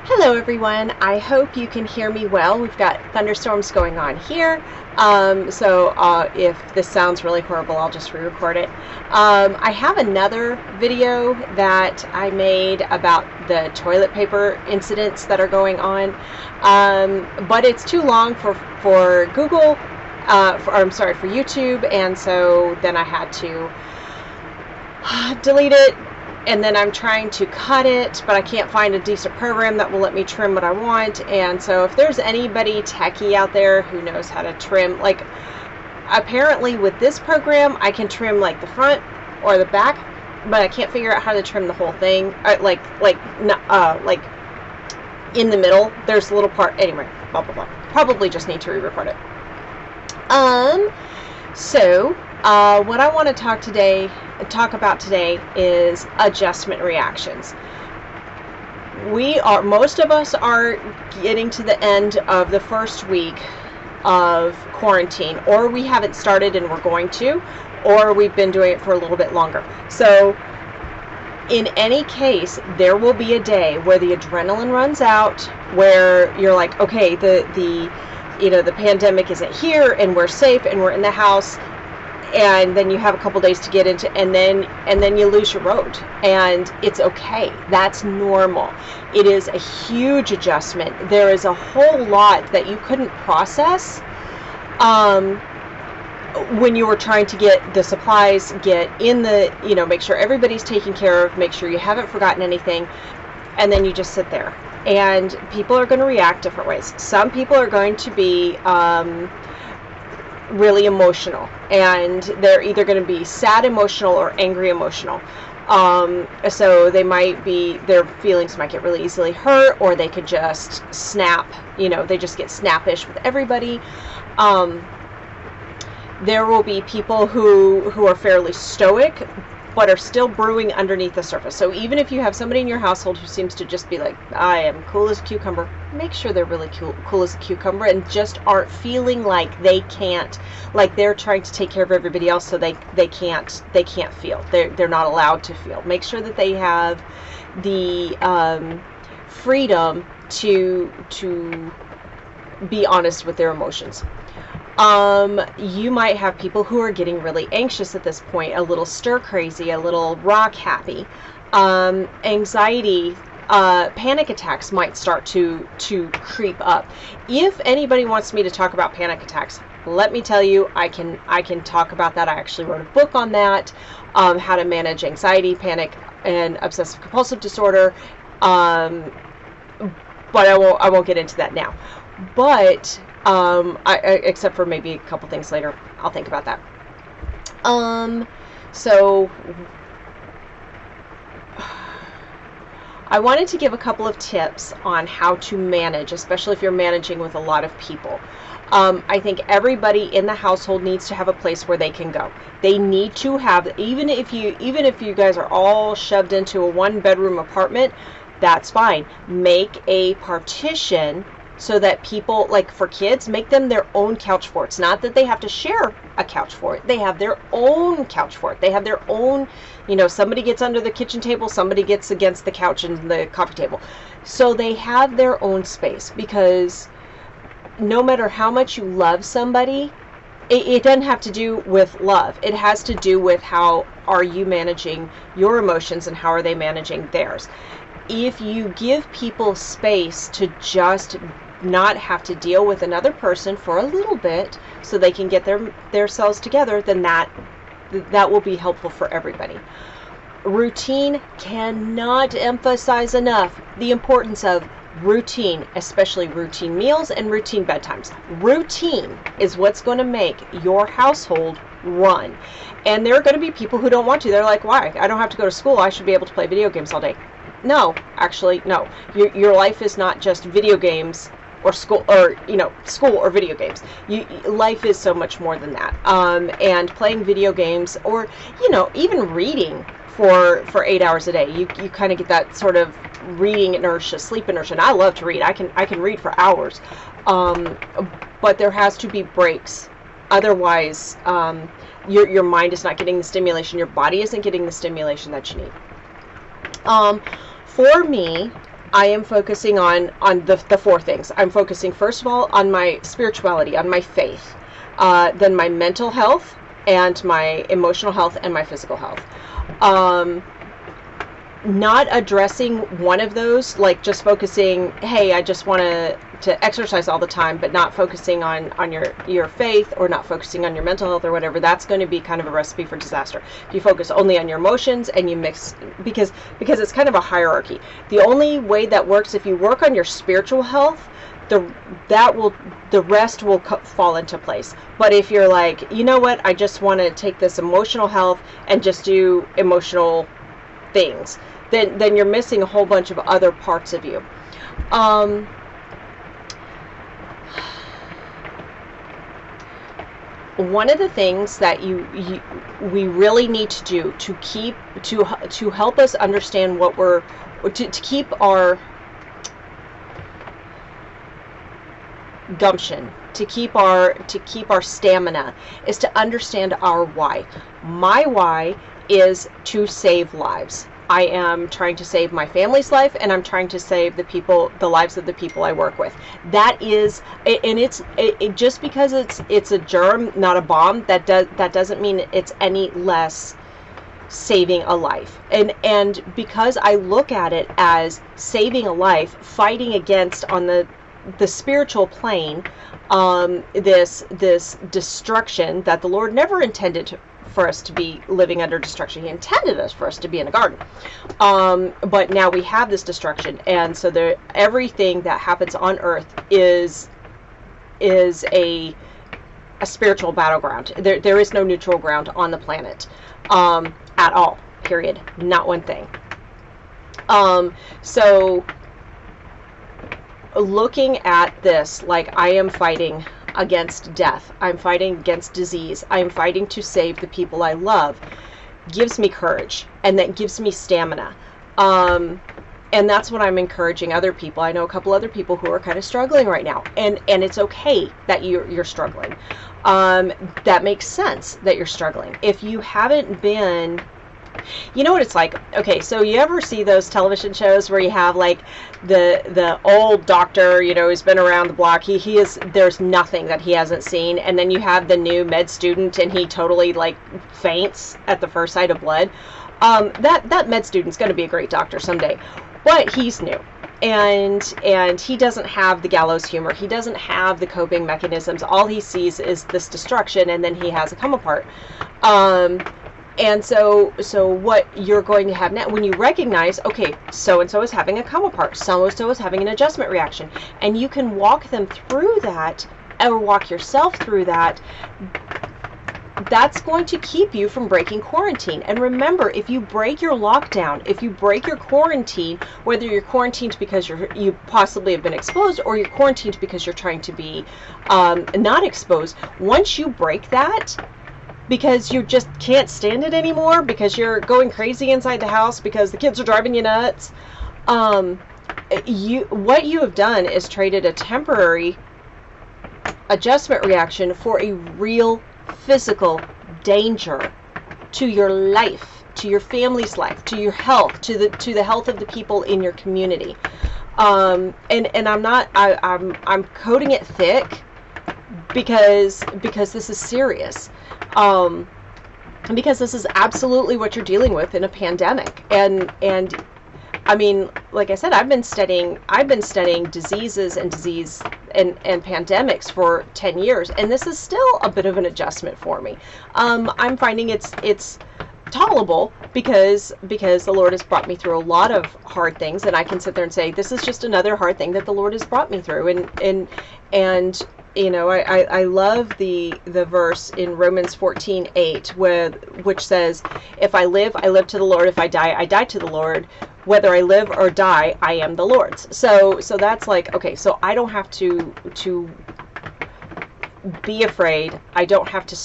Hello everyone, I hope you can hear me well. We've got thunderstorms going on here, so if this sounds really horrible, I'll just re-record it. I have another video that I made about the toilet paper incidents that are going on, but it's too long for Google, for YouTube, and so then I had to delete it. And then I'm trying to cut it, but I can't find a decent program that will let me trim what I want. And so if there's anybody techie out there who knows how to trim, like apparently with this program, I can trim like the front or the back, but I can't figure out how to trim the whole thing. Like in the middle, there's a little part. Anyway, blah, blah, blah. Probably just need to re-record it. What I want to talk about today is adjustment reactions. Most of us are getting to the end of the first week of quarantine, or we haven't started and we're going to, or we've been doing it for a little bit longer. So in any case, there will be a day where the adrenaline runs out, where you're like, okay, the pandemic isn't here and we're safe and we're in the house. And then you have a couple days to get into, and then you lose your road, and it's okay. That's normal. It is a huge adjustment. There is a whole lot that you couldn't process when you were trying to get the supplies, make sure everybody's taken care of, make sure you haven't forgotten anything, and then you just sit there. And people are going to react different ways. Some people are going to be really emotional, and they're either going to be sad emotional or angry emotional. So their feelings might get really easily hurt, or they could just snap, they just get snappish with everybody. There will be people who are fairly stoic, but are still brewing underneath the surface. So even if you have somebody in your household who seems to just be like, I am cool as a cucumber, make sure they're really cool as a cucumber and just aren't feeling like they can't, like they're trying to take care of everybody else, so they can't feel. They're not allowed to feel. Make sure that they have the freedom to be honest with their emotions. You might have people who are getting really anxious at this point, a little stir crazy, a little rock happy. Anxiety, panic attacks might start to creep up. If anybody wants me to talk about panic attacks, let me tell you, I can talk about that. I actually wrote a book on that, how to manage anxiety, panic, and obsessive compulsive disorder. But I won't get into that now. But except for maybe a couple things later, I'll think about that. So I wanted to give a couple of tips on how to manage, especially if you're managing with a lot of people. I think everybody in the household needs to have a place where they can go. They need to have, even if you guys are all shoved into a 1-bedroom apartment, that's fine. Make a partition so that people, like for kids, make them their own couch forts. Not that they have to share a couch fort. They have their own couch fort. They have their own, somebody gets under the kitchen table, somebody gets against the couch and the coffee table. So they have their own space, because no matter how much you love somebody, it doesn't have to do with love. It has to do with how are you managing your emotions and how are they managing theirs. If you give people space to just not have to deal with another person for a little bit so they can get their selves together, then that will be helpful for everybody. Routine, cannot emphasize enough the importance of routine, especially routine meals and routine bedtimes. Routine is what's going to make your household run. And there are going to be people who don't want to. They're like, why? I don't have to go to school. I should be able to play video games all day. No, actually, no. Your life is not just video games or school, or school or video games. Life is so much more than that. And playing video games, or even reading for 8 hours a day, you kind of get that sort of reading inertia, sleep inertia. And I love to read. I can read for hours. But there has to be breaks. Otherwise, your mind is not getting the stimulation. Your body isn't getting the stimulation that you need. For me, I am focusing on the four things. I'm focusing, first of all, on my spirituality, on my faith, then my mental health, and my emotional health, and my physical health. Not addressing one of those, like just focusing, hey, I just want to exercise all the time, but not focusing on your faith, or not focusing on your mental health or whatever, that's going to be kind of a recipe for disaster. If you focus only on your emotions and you mix, because it's kind of a hierarchy. The only way that works, if you work on your spiritual health, the rest will fall into place. But if you're like, you know what, I just want to take this emotional health and just do emotional things, then you're missing a whole bunch of other parts of you. One of the things that we really need to do to help us understand what to keep our gumption, to keep our stamina, is to understand our why. My why is to save lives. I am trying to save my family's life, and I'm trying to save the lives of the people I work with. That is, and it's just because it's a germ, not a bomb, that doesn't mean it's any less saving a life. And because I look at it as saving a life, fighting against, on the spiritual plane, this destruction that the Lord never intended for us to be living under destruction. He intended us for us to be in a garden, but now we have this destruction, and so everything that happens on earth is a spiritual battleground. There is no neutral ground on the planet at all, period, not one thing. So looking at this, like, I am fighting against death, I'm fighting against disease, I'm fighting to save the people I love, gives me courage, and that gives me stamina. And that's what I'm encouraging other people. I know a couple other people who are kind of struggling right now, and it's okay that you're struggling. That makes sense that you're struggling. If you haven't been, you know what it's like? Okay, so you ever see those television shows where you have like the old doctor, who's been around the block, there's nothing that he hasn't seen, and then you have the new med student, and he totally like faints at the first sight of blood. That med student's going to be a great doctor someday, but he's new. And he doesn't have the gallows humor. He doesn't have the coping mechanisms. All he sees is this destruction, and then he has a come apart. And so what you're going to have now, when you recognize, okay, so-and-so is having a come apart, so-and-so is having an adjustment reaction, and you can walk them through that, or walk yourself through that, that's going to keep you from breaking quarantine. And remember, if you break your lockdown, if you break your quarantine, whether you're quarantined because you possibly have been exposed, or you're quarantined because you're trying to be not exposed, once you break that, because you just can't stand it anymore, because you're going crazy inside the house, because the kids are driving you nuts, what you have done is traded a temporary adjustment reaction for a real physical danger to your life, to your family's life, to your health, to the health of the people in your community. And I'm coating it thick because this is serious. Because this is absolutely what you're dealing with in a pandemic. And I mean, like I said, I've been studying diseases and pandemics for 10 years, and this is still a bit of an adjustment for me. I'm finding it's tolerable because the Lord has brought me through a lot of hard things, and I can sit there and say, this is just another hard thing that the Lord has brought me through. And I love the verse in Romans 14:8, which says, if I live, I live to the Lord. If I die, I die to the Lord. Whether I live or die, I am the Lord's. So that's like, okay, so I don't have to be afraid. I don't have to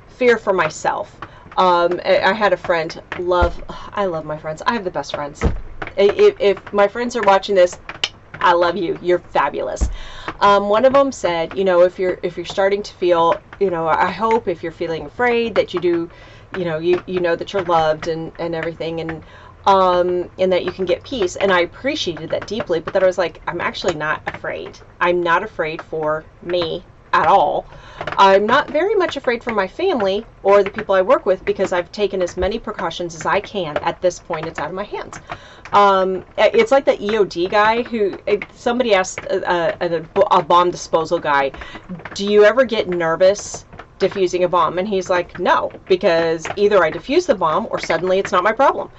fear for myself. I had a friend, I love my friends. I have the best friends. If my friends are watching this, I love you. You're fabulous. One of them said, if you're starting to feel, I hope if you're feeling afraid that you do, you know that you're loved and everything. And and that you can get peace. And I appreciated that deeply, but then I was like, I'm actually not afraid. I'm not afraid for me at all. I'm not very much afraid for my family or the people I work with, because I've taken as many precautions as I can. At this point, it's out of my hands. It's like the EOD guy who, somebody asked a bomb disposal guy, do you ever get nervous diffusing a bomb? And he's like, no, because either I diffuse the bomb or suddenly it's not my problem.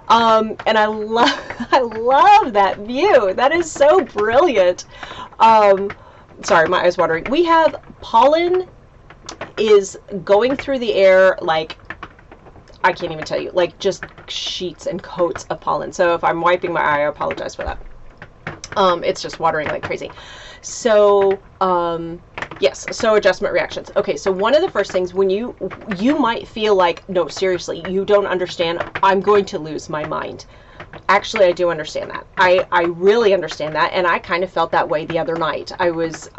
And I love that view. That is so brilliant. Sorry, my eyes watering. We have pollen is going through the air like, I can't even tell you, like just sheets and coats of pollen. So if I'm wiping my eye, I apologize for that. It's just watering like crazy. So, yes, so adjustment reactions. Okay, so one of the first things, when you might feel like, no, seriously, you don't understand, I'm going to lose my mind. Actually, I do understand that. I really understand that, and I kind of felt that way the other night. I was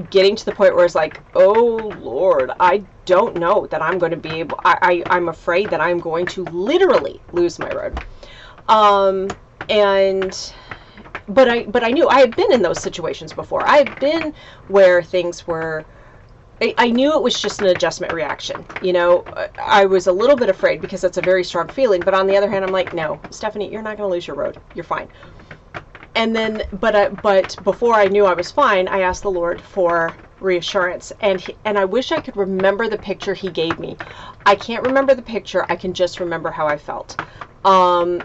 getting to the point where it's like, oh Lord, I don't know that I'm going to be able, I'm afraid that I'm going to literally lose my road. But I knew I had been in those situations before. I've been where things were, I knew it was just an adjustment reaction. You know, I was a little bit afraid because that's a very strong feeling. But on the other hand, I'm like, no, Stephanie, you're not going to lose your road. You're fine. And then, but before I knew I was fine, I asked the Lord for reassurance. And I wish I could remember the picture he gave me. I can't remember the picture. I can just remember how I felt. And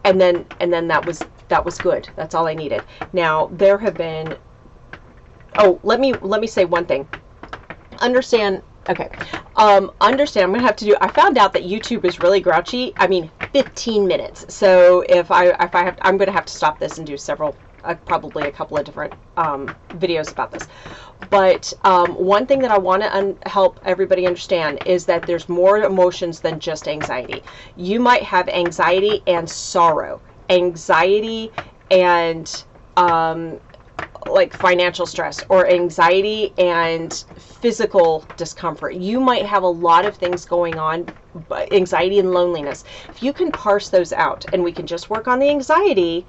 then that was good. That's all I needed. Now, there have been, oh, let me say one thing. Understand, okay. Understand, I'm going to have to do, I found out that YouTube is really grouchy. I mean, 15 minutes. So if I have, I'm going to have to stop this and do several, probably a couple of different videos about this. But one thing that I want to help everybody understand is that there's more emotions than just anxiety. You might have anxiety and sorrow, anxiety and like financial stress, or anxiety and physical discomfort. You might have a lot of things going on, anxiety and loneliness. If you can parse those out, and we can just work on the anxiety,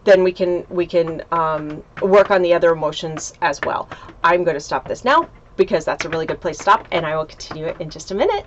then we can work on the other emotions as well. I'm going to stop this now because that's a really good place to stop, and I will continue it in just a minute.